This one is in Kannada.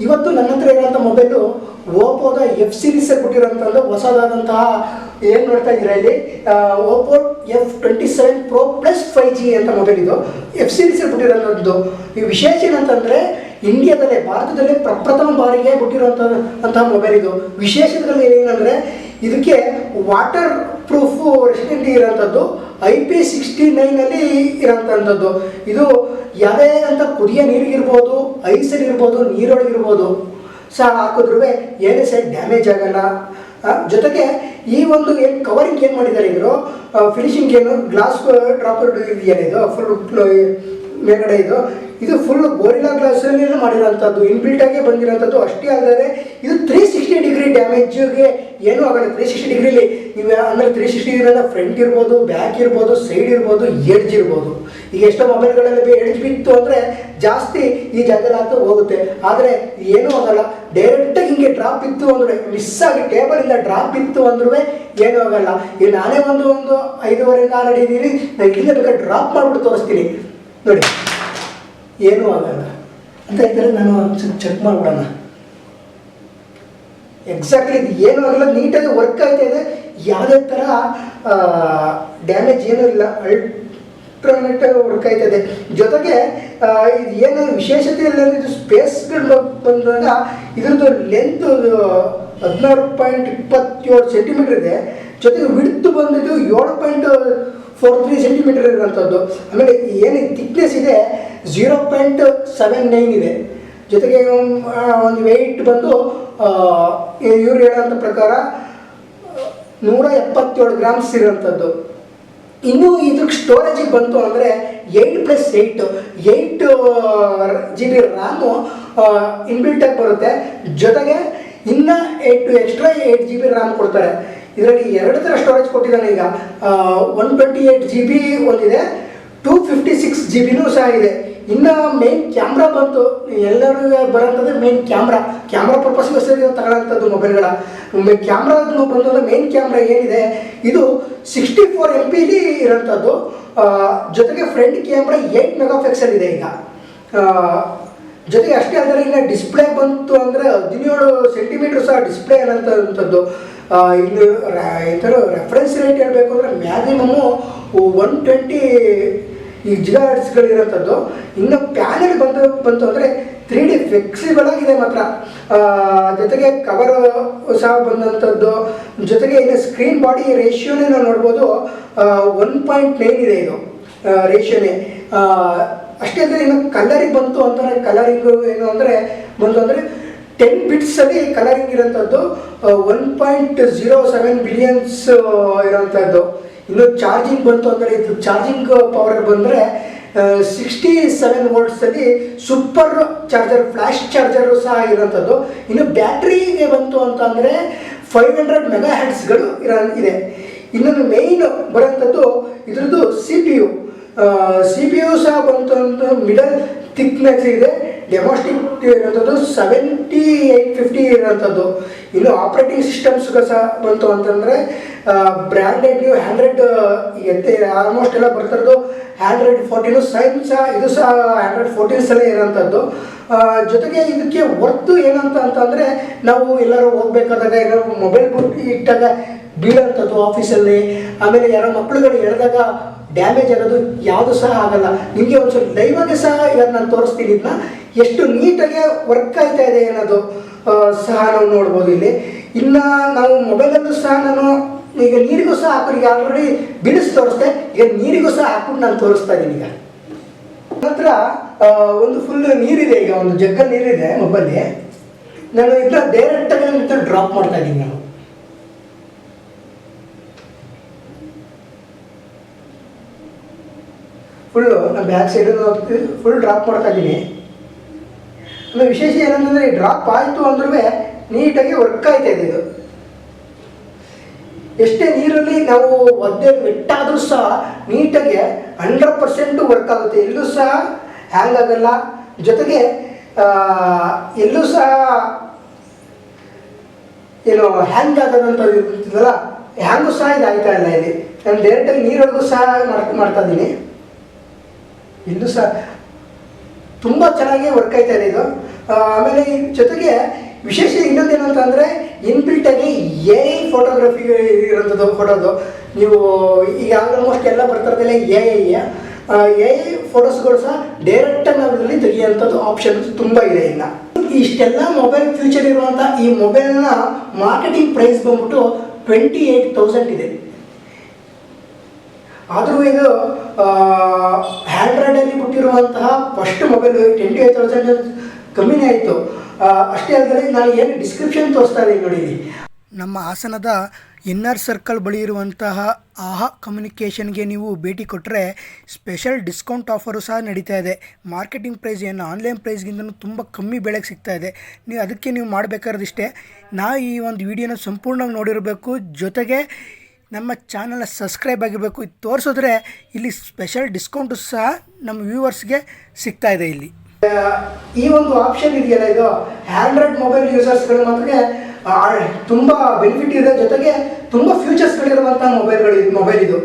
ಇವತ್ತು ನನ್ನ ಹತ್ರ ಇರೋಂಥ ಮೊಬೈಲು ಓಪೋದ ಎಫ್ ಸೀರೀಸ್ ಕೊಟ್ಟಿರೋಂಥದ್ದು ಹೊಸದಾದಂತಹ ಏನು ನೋಡ್ತಾ ಇದ್ದೀರಾ ಇಲ್ಲಿ Oppo F27 Pro Plus 5G ಅಂತ ಮೊಬೈಲ್ ಇದು ಎಫ್ ಸೀರೀಸ್ ಕೊಟ್ಟಿರೋಂಥದ್ದು. ಈ ವಿಶೇಷ ಏನಂತಂದರೆ ಇಂಡಿಯಾದಲ್ಲೇ ಭಾರತದಲ್ಲೇ ಪ್ರಪ್ರಥಮ ಬಾರಿಗೆ ಕೊಟ್ಟಿರುವಂತಹ ಮೊಬೈಲ್ ಇದು. ವಿಶೇಷದಲ್ಲಿ ಏನಂದರೆ ಇದಕ್ಕೆ ವಾಟರ್ ಪ್ರೂಫ್ ರೆಸಿಸ್ಟೆಂಟ್ ಇರೋಂಥದ್ದು IP69 ಇರೋಂಥದ್ದು. ಇದು ಯಾವುದೇ ಅಂತ ಕುದಿಯ ನೀರಿಗಿರ್ಬೋದು, ಐಸಲ್ಲಿರ್ಬೋದು, ನೀರೊಳಗಿರ್ಬೋದು ಸಹ ಹಾಕಿದ್ರೂ ಏನೇ ಸಹ ಡ್ಯಾಮೇಜ್ ಆಗಲ್ಲ. ಜೊತೆಗೆ ಈ ಒಂದು ಏನು ಕವರಿಂಗ್ ಏನು ಮಾಡಿದ್ದಾರೆ ಇವರು ಫಿನಿಶಿಂಗ್ ಏನು ಗ್ಲಾಸ್ ಡ್ರಾಪ್ ಇದೆಯಲ್ಲ ಇದು ಫುಲ್ ಮೇಲ್ಗಡೆ ಇದು ಫುಲ್ ಗೋರಿಲ್ಲಾ ಗ್ಲಾಸಲ್ಲಿ ಮಾಡಿರೋಂಥದ್ದು, ಇನ್ಬಿಲ್ಟಾಗೆ ಬಂದಿರೋಂಥದ್ದು. ಅಷ್ಟೇ ಅಲ್ಲದೆ ಇದು 360 ಡಿಗ್ರಿ ಡ್ಯಾಮೇಜ್ಗೆ ಏನೂ ಆಗಲ್ಲ. 360 ಡಿಗ್ರಿಲಿ ನೀವು ಅಂದರೆ 360 ಡಿಗ್ರಿ ಫ್ರಂಟ್ ಇರ್ಬೋದು, ಬ್ಯಾಕ್ ಇರ್ಬೋದು, ಸೈಡ್ ಇರ್ಬೋದು, ಎಡ್ಜ್ ಇರ್ಬೋದು. ಈಗ ಎಷ್ಟೋ ಮೊಬೈಲ್ಗಳಲ್ಲಿ ಎಡ್ಜ್ ಬಿತ್ತು ಅಂದರೆ ಜಾಸ್ತಿ ಈ ಜಾಗದಲ್ಲಿ ಆಗ್ತಾ ಹೋಗುತ್ತೆ. ಆದರೆ ಏನೂ ಆಗಲ್ಲ. ಡೈರೆಕ್ಟಾಗಿ ಹಿಂಗೆ ಡ್ರಾಪ್ ಇತ್ತು ಅಂದರೆ ಮಿಸ್ ಆಗಿ ಟೇಬಲಿಂದ ಡ್ರಾಪ್ ಇತ್ತು ಅಂದ್ರೂ ಏನೂ ಆಗಲ್ಲ. ಈಗ ನಾನೇ ಒಂದು 5:15 ಆಲ್ರೆಡಿ ಇದ್ದೀನಿ. ನಾನು ಇಲ್ಲೇ ಬೇಕಾದ್ರೆ ಡ್ರಾಪ್ ಮಾಡಿಬಿಟ್ಟು ತೋರಿಸ್ತೀನಿ ನೋಡಿ, ಏನೂ ಆಗಲ್ಲ ಅಂತ ಹೇಳ್ತಾರೆ. ನಾನು ಚೆಕ್ ಮಾಡಿಬಿಡೋಣ. ಎಕ್ಸಾಕ್ಟ್ಲಿ ಇದು ಏನೂ ಆಗಲ್ಲ, ನೀಟಾಗಿ ವರ್ಕ್ ಆಗ್ತಾ ಇದೆ. ಯಾವುದೇ ಥರ ಡ್ಯಾಮೇಜ್ ಏನೂ ಇಲ್ಲ, ಅಲ್ಟ್ರಾನೆಟ್ ವರ್ಕ್ ಆಗ್ತಾಯಿದೆ. ಜೊತೆಗೆ ಇದು ಏನು ವಿಶೇಷತೆ ಇಲ್ಲ, ಇದು ಸ್ಪೇಸ್ಗಳು ಬಂದಾಗ ಇದ್ರದ್ದು ಲೆಂತ್ 16.27 ಸೆಂಟಿಮೀಟರ್ ಇದೆ. ಜೊತೆಗೆ ವಿಡ್ತ್ ಬಂದಿದ್ದು 7.43 ಸೆಂಟಿಮೀಟರ್ ಇರೋಂಥದ್ದು. ಆಮೇಲೆ ಏನು ಥಿಕ್ನೆಸ್ ಇದೆ 0.79 ಇದೆ. ಜೊತೆಗೆ ಒಂದು ವೆಯ್ಟ್ ಬಂದು ಇವ್ರು ಹೇಳೋಂಥ ಪ್ರಕಾರ 177 ಗ್ರಾಮ್ಸ್ ಇರೋಂಥದ್ದು. ಇನ್ನು ಇದಕ್ಕೆ ಸ್ಟೋರೇಜಿಗೆ ಬಂತು ಅಂದರೆ 8+8 GB ರ್ಯಾಮು ಇನ್ಬಿಲ್ಟಾಗಿ ಬರುತ್ತೆ. ಜೊತೆಗೆ ಇನ್ನು 8 GB ರ್ಯಾಮ್ ಕೊಡ್ತಾರೆ. ಇದರಲ್ಲಿ 2 ಥರ ಸ್ಟೋರೇಜ್ ಕೊಟ್ಟಿದ್ದಾನೆ. ಈಗ 128 GB ಒಂದಿದೆ, 256 GB ಸಹ ಇದೆ. ಇನ್ನು ಮೇನ್ ಕ್ಯಾಮ್ರಾ ಬಂತು, ಎಲ್ಲರಿಗೂ ಬರೋಂಥದ್ದು ಮೇನ್ ಕ್ಯಾಮ್ರಾ ಪರ್ಪಸ್ಗೋಸ್ಕರ ತಗೊಳ್ಳೋಂಥದ್ದು ಮೊಬೈಲ್ಗಳ ಕ್ಯಾಮ್ರಾ ಬಂತು ಅಂದರೆ ಮೇನ್ ಕ್ಯಾಮ್ರಾ ಏನಿದೆ ಇದು 64 MP ಇರೋಂಥದ್ದು. ಜೊತೆಗೆ ಫ್ರಂಟ್ ಕ್ಯಾಮ್ರಾ 8 ಮೆಗಾಪಿಕ್ಸೆಲ್ ಇದೆ ಈಗ. ಜೊತೆಗೆ ಅಷ್ಟೇ ಅಂದರೆ ಇನ್ನು ಡಿಸ್ಪ್ಲೇ ಬಂತು ಅಂದರೆ 17 ಸೆಂಟಿಮೀಟರ್ ಸಹ ಡಿಸ್ಪ್ಲೇ ಅನ್ನೋಂಥದ್ದು. ಇನ್ನು ಈ ಥರ ರೆಫರೆನ್ಸ್ ರೇಟ್ ಹೇಳಬೇಕು ಅಂದರೆ ಮ್ಯಾಕ್ಸಿಮಮ್ಮು 120 ಈ ಗಿಗಾಹರ್ಟ್ಸ್ಗಳಿರೋಂಥದ್ದು. ಇನ್ನು ಪ್ಯಾನೆಲ್ ಬಂತು ಅಂದರೆ 3D ಫ್ಲೆಕ್ಸಿಬಲ್ ಆಗಿದೆ ಮಾತ್ರ. ಜೊತೆಗೆ ಕವರ್ ಸಹ ಬಂದಂಥದ್ದು. ಜೊತೆಗೆ ಇನ್ನು ಸ್ಕ್ರೀನ್ ಬಾಡಿ ರೇಷಿಯೋನೇ ನಾವು ನೋಡ್ಬೋದು 1.9 ಇದೆ ಇದು ರೇಷಿಯೋನೇ. ಅಷ್ಟೇ ಅಂದರೆ ಇನ್ನು ಕಲರಿಗೆ ಬಂತು ಅಂತಂದರೆ ಕಲರಿಂಗು ಏನು ಅಂದರೆ ಬಂತು ಅಂದರೆ 10 ಬಿಟ್ಸಲ್ಲಿ ಕಲರಿಂಗ್ ಇರೋಂಥದ್ದು, 1.07 ಬಿಲಿಯನ್ಸ್ ಇರೋಂಥದ್ದು. ಇನ್ನು ಚಾರ್ಜಿಂಗ್ ಬಂತು ಅಂದರೆ ಇದು ಚಾರ್ಜಿಂಗ್ ಪವರ್ ಬಂದರೆ 67 ವೋಲ್ಟ್ಸಲ್ಲಿ ಸೂಪರ್ ಚಾರ್ಜರ್ ಫ್ಲ್ಯಾಶ್ ಚಾರ್ಜರು ಸಹ ಇರೋಂಥದ್ದು. ಇನ್ನು ಬ್ಯಾಟ್ರಿಗೆ ಬಂತು ಅಂತಂದರೆ 500 ಮೆಗಾಹರ್ಟ್ಸ್ಗಳು ಇದೆ. ಇನ್ನೊಂದು ಮೇಯ್ನ್ ಬರೋಂಥದ್ದು ಇದ್ರದ್ದು CPU ಸಹ ಬಂತು ಅಂತ ಮಿಡಲ್ ಥಿಕ್ನೆಸ್ ಇದೆ. ಡೆಮೋಸ್ಟಿಕ್ ಇರೋಂಥದ್ದು 7850 ಇರೋಂಥದ್ದು. ಇನ್ನು ಆಪ್ರೇಟಿಂಗ್ ಸಿಸ್ಟಮ್ಸ್ಗೆ ಸಹ ಬಂತು ಅಂತಂದರೆ ಬ್ರ್ಯಾಂಡೆಡ್ ನ್ಯೂ 100 ಆಲ್ಮೋಸ್ಟ್ ಎಲ್ಲ ಬರ್ತಿರೋದು 114 ಸಹ ಇದು ಸಹ 114 ಇರೋಂಥದ್ದು. ಜೊತೆಗೆ ಇದಕ್ಕೆ ವರ್ತು ಏನಂತ ಅಂತಂದರೆ ನಾವು ಎಲ್ಲರೂ ಹೋಗ್ಬೇಕಾದಾಗ ಏನಾದ್ರು ಮೊಬೈಲ್ ಬಿಟ್ಟು ಇಟ್ಟಾಗ ಬೀಳೋಂಥದ್ದು ಆಫೀಸಲ್ಲಿ, ಆಮೇಲೆ ಯಾರೋ ಮಕ್ಕಳುಗಳು ಎಳೆದಾಗ ಡ್ಯಾಮೇಜ್ ಆಗೋದು ಯಾವುದು ಸಹ ಆಗಲ್ಲ. ನಿಮಗೆ ಒಂದು ಸ್ವಲ್ಪ ಲೈವಾಗೆ ಸಹ ಇವತ್ತು ನಾನು ತೋರಿಸ್ತೀನಿ. ಇದನ್ನ ಎಷ್ಟು ನೀಟಾಗಿ ವರ್ಕ್ ಆಗ್ತಾ ಇದೆ ಅನ್ನೋದು ಸಹ ನಾವು ನೋಡ್ಬೋದು ಇಲ್ಲಿ. ಇನ್ನು ನಾವು ಮೊಬೈಲಲ್ಲೂ ಸಹ ನಾನು ಈಗ ನೀರಿಗೂ ಸಹ ಹಾಕಿ ಈಗ ಆಲ್ರೆಡಿ ಬಿಡಿಸಿ ತೋರಿಸ್ದೆ, ಈಗ ನೀರಿಗೂ ಸಹ ಹಾಕ್ಬಿಟ್ಟು ನಾನು ತೋರಿಸ್ತಾ ಇದ್ದೀನಿ. ಈಗ ನಂತರ ಒಂದು ಫುಲ್ ನೀರಿದೆ, ಈಗ ಒಂದು ಜಗ್ಗಲ್ಲಿ ನೀರಿದೆ ಮೊಬೈಲಿ. ನಾನು ಇದನ್ನ ಡೈರೆಕ್ಟಾಗಿ ಡ್ರಾಪ್ ಮಾಡ್ತಾ ಇದ್ದೀನಿ. ನಾನು ನಾನು ಬ್ಯಾಕ್ ಸೈಡನ್ನು ಫುಲ್ ಡ್ರಾಪ್ ಮಾಡ್ತಾ ಇದ್ದೀನಿ. ಆಮೇಲೆ ವಿಶೇಷ ಏನಂತಂದರೆ ಈ ಡ್ರಾಪ್ ಆಯಿತು ಅಂದ್ರೂ ನೀಟಾಗಿ ವರ್ಕ್ ಆಗ್ತಾ ಇದೆ. ಇದು ಎಷ್ಟೇ ನೀರಲ್ಲಿ ನಾವು ಒದ್ದೆ ಬಿಟ್ಟಾದರೂ ಸಹ ನೀಟಾಗಿ 100% ವರ್ಕ್ ಆಗುತ್ತೆ. ಎಲ್ಲೂ ಸಹ ಹ್ಯಾಂಗ್ ಆಗಲ್ಲ. ಜೊತೆಗೆ ಎಲ್ಲೂ ಸಹ ಏನು ಹ್ಯಾಂಗ್ ಆಗೋದಂಥದ್ದು ಇರ್ತದಲ್ಲ, ಹ್ಯಾಂಗೂ ಸಹ ಇದು ಆಗ್ತಾ ಇಲ್ಲ. ಇಲ್ಲಿ ನಾನು ಡೈರೆಕ್ಟಾಗಿ ನೀರೊಳಗೂ ಸಹ ಮಾಡ್ತಾ ಇದ್ದೀನಿ. ಇಲ್ಲೂ ಸಹ ತುಂಬ ಚೆನ್ನಾಗಿ ವರ್ಕ್ ಆಗ್ತಾ ಇದೆ ಇದು. ಆಮೇಲೆ ಈ ಜೊತೆಗೆ ವಿಶೇಷ ಇನ್ನೊಂದೇನಂತಂದರೆ ಇನ್ಬಿಲ್ಟಾಗಿ ಎ ಐ ಫೋಟೋಗ್ರಫಿ ಇರೋಂಥದ್ದು ಫೋಟೋದು. ನೀವು ಈಗ ಆಲ್ಮೋಸ್ಟ್ ಎಲ್ಲ ಬರ್ತಿರೋದಿಲ್ಲ ಎ ಐ ಫೋಟೋಸ್ಗಳು ಸಹ ಡೈರೆಕ್ಟಾಗಿ ನಾವು ಇದರಲ್ಲಿ ತೆಗಿಯೋಂಥದ್ದು ಆಪ್ಷನ್ಸ್ ತುಂಬ ಇದೆ. ಇನ್ನು ಇಷ್ಟೆಲ್ಲ ಮೊಬೈಲ್ ಫ್ಯೂಚರ್ ಇರುವಂಥ ಈ ಮೊಬೈಲ್ನ ಮಾರ್ಕೆಟಿಂಗ್ ಪ್ರೈಸ್ ಬಂದ್ಬಿಟ್ಟು 28,000 ಇದೆ. ಆದರೂ ಇದು ಆ್ಯಂಡ್ರಾಯ್ಡಲ್ಲಿ ಬಿಟ್ಟಿರುವಂತಹ ಫಸ್ಟ್ ಮೊಬೈಲ್ 28,000 ಕಮ್ಮಿನೇ ಆಯಿತು. ಅಷ್ಟೇ ಅಲ್ಲದೆ ನಾನು ಏನು ಡಿಸ್ಕ್ರಿಪ್ಷನ್ ತೋರಿಸ್ತಾ ಇದ್ದೀನಿ ನೋಡಿ. ನಮ್ಮ ಹಾಸನದ ಇನ್ನರ್ ಸರ್ಕಲ್ ಬಳಿ ಇರುವಂತಹ ಆಹಾ ಕಮ್ಯುನಿಕೇಷನ್ಗೆ ನೀವು ಭೇಟಿ ಕೊಟ್ಟರೆ ಸ್ಪೆಷಲ್ ಡಿಸ್ಕೌಂಟ್ ಆಫರು ಸಹ ನಡೀತಾ ಇದೆ. ಮಾರ್ಕೆಟಿಂಗ್ ಪ್ರೈಸ್ ಏನು ಆನ್ಲೈನ್ ಪ್ರೈಸ್ಗಿಂತ ತುಂಬ ಕಮ್ಮಿ ಬೆಲೆಗೆ ಸಿಗ್ತಾ ಇದೆ. ಅದಕ್ಕೆ ನೀವು ಮಾಡಬೇಕಾದ್ರಿಷ್ಟೇ, ಈ ಒಂದು ವಿಡಿಯೋನ ಸಂಪೂರ್ಣವಾಗಿ ನೋಡಿರಬೇಕು, ಜೊತೆಗೆ ನಮ್ಮ ಚಾನಲ್ನ ಸಬ್ಸ್ಕ್ರೈಬ್ ಆಗಿರಬೇಕು. ಇದು ತೋರಿಸಿದ್ರೆ ಇಲ್ಲಿ ಸ್ಪೆಷಲ್ ಡಿಸ್ಕೌಂಟು ಸಹ ನಮ್ಮ ವ್ಯೂವರ್ಸ್ಗೆ ಸಿಗ್ತಾ ಇದೆ. ಇಲ್ಲಿ ಈ ಒಂದು ಆಪ್ಷನ್ ಇದೆಯಲ್ಲ, ಇದು ಆ್ಯಂಡ್ರಾಯ್ಡ್ ಮೊಬೈಲ್ ಯೂಸರ್ಸ್ಗಳು ಮಾತ್ರ ತುಂಬ ಬೆನಿಫಿಟ್ ಇದೆ, ಜೊತೆಗೆ ತುಂಬ ಫ್ಯೂಚರ್ಸ್ಗಳಿರುವಂಥ ಮೊಬೈಲ್ ಇದು.